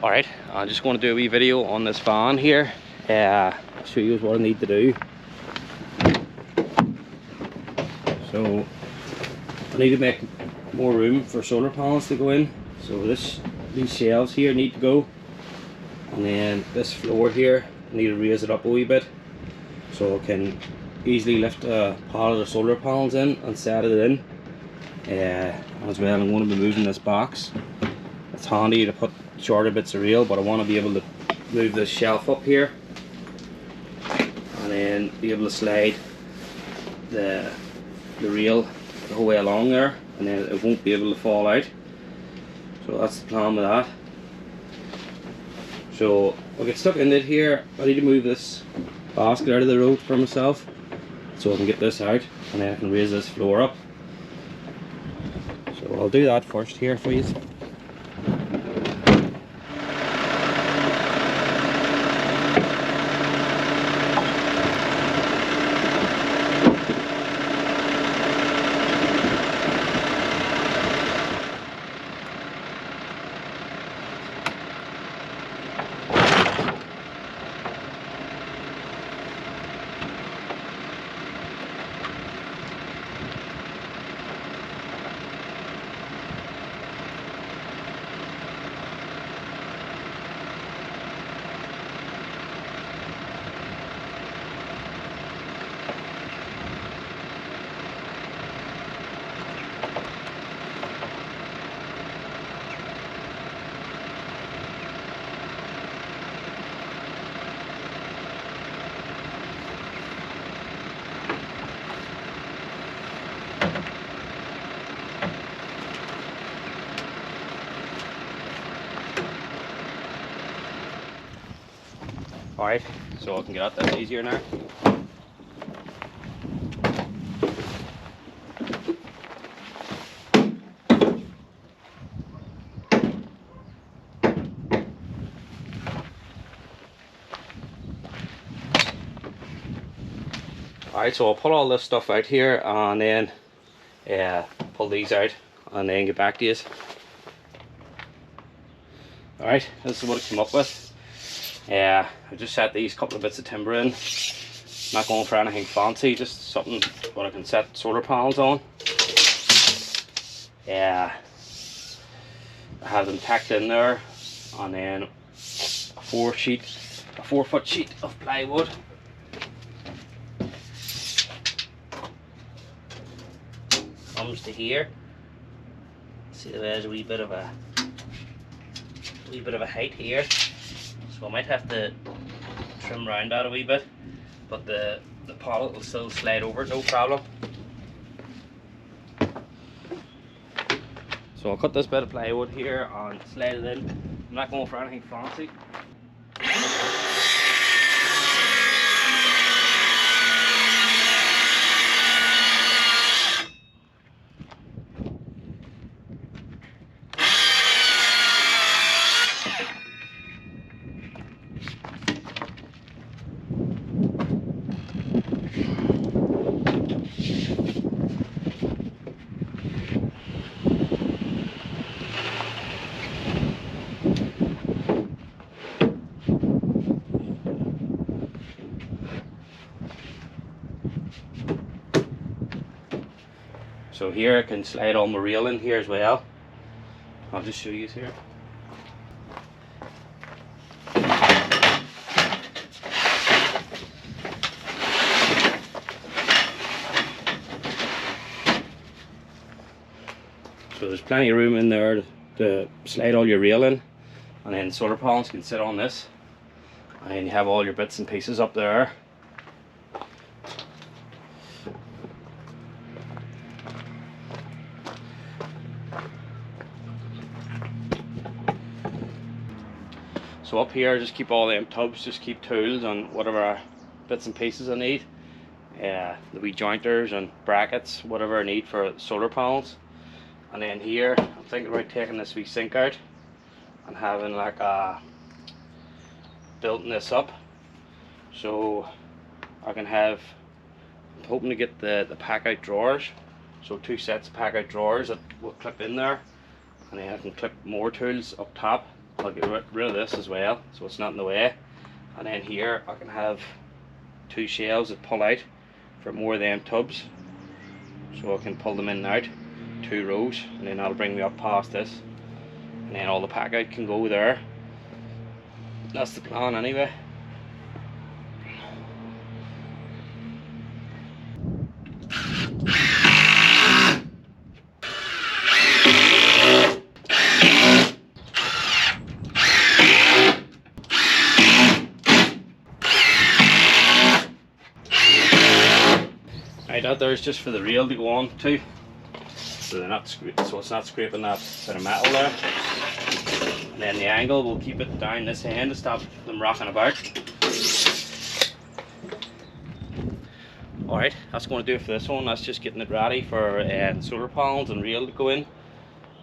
Alright, I'm just going to do a wee video on this van here. Show you what I need to do. So I need to make more room for solar panels to go in. So these shelves here need to go, and then this floor here I need to raise it up a wee bit so I can easily lift a pallet of solar panels in and set it in. As well, I'm going to be moving this box. It's handy to put shorter bits of rail, but I want to be able to move this shelf up here and then be able to slide the rail the whole way along there, and then it won't be able to fall out. So that's the plan with that. So I'll get stuck in it here. I need to move this basket out of the road for myself so I can get this out, and then I can raise this floor up. So I'll do that first here for you. Alright, so I can get at this easier now. Alright, so I'll pull all this stuff out here and then pull these out and then get back to you. Alright, this is what I came up with. I just set these couple of bits of timber in. Not going for anything fancy, just something what I can set solar panels on. I have them tacked in there, and then a 4-foot sheet of plywood. Comes to here. See, there's a wee bit of a height here. So I might have to trim around that a wee bit, but the pallet will still slide over, no problem. So I'll cut this bit of plywood here and slide it in. I'm not going for anything fancy. So here I can slide all my rail in here as well. I'll just show you here. So there's plenty of room in there to slide all your rail in, and then solar panels can sit on this, and then you have all your bits and pieces up there. So up here, just keep all them tubs, just keep tools and whatever bits and pieces I need. The wee jointers and brackets, whatever I need for solar panels. And then here, I'm thinking about taking this wee sink out and having like building this up, so I can have, I'm hoping to get the Packout drawers, so 2 sets of Packout drawers that will clip in there, and then I can clip more tools up top I'll get rid of this as well, so it's not in the way. And then here I can have 2 shelves that pull out for more of them tubs, so I can pull them in and out, 2 rows, and then that'll bring me up past this, and then all the pack out can go there. That's the plan anyway. Right, that there's just for the rail to go on to, so it's not scraping that bit of metal there. And then the angle will keep it down this end to stop them rocking about. Alright, that's going to do it for this one. That's just getting it ready for the solar panels and rail to go in.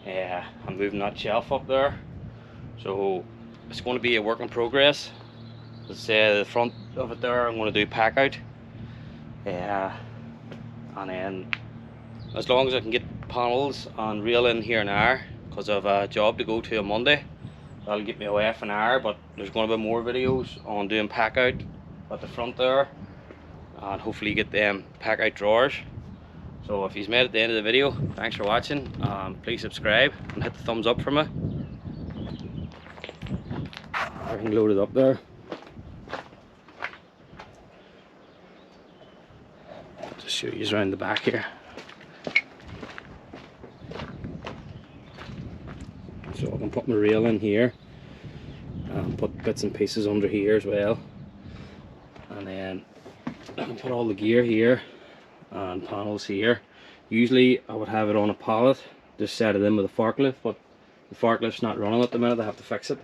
I'm moving that shelf up there, so it's going to be a work in progress. Let's say the front of it there, I'm going to do pack out. And then as long as I can get panels and rail in here and there, because I have a job to go to on Monday, that'll get me away for an hour. But there's going to be more videos on doing pack out at the front there, and hopefully get them pack out drawers. So if you've made it at the end of the video, thanks for watching. Please subscribe and hit the thumbs up for me. Everything loaded up there. Just show you around the back here. So I can put my rail in here and put bits and pieces under here as well, and then I can put all the gear here and panels here. Usually I would have it on a pallet, just set it in with a forklift, but the forklift's not running at the minute. I have to fix it.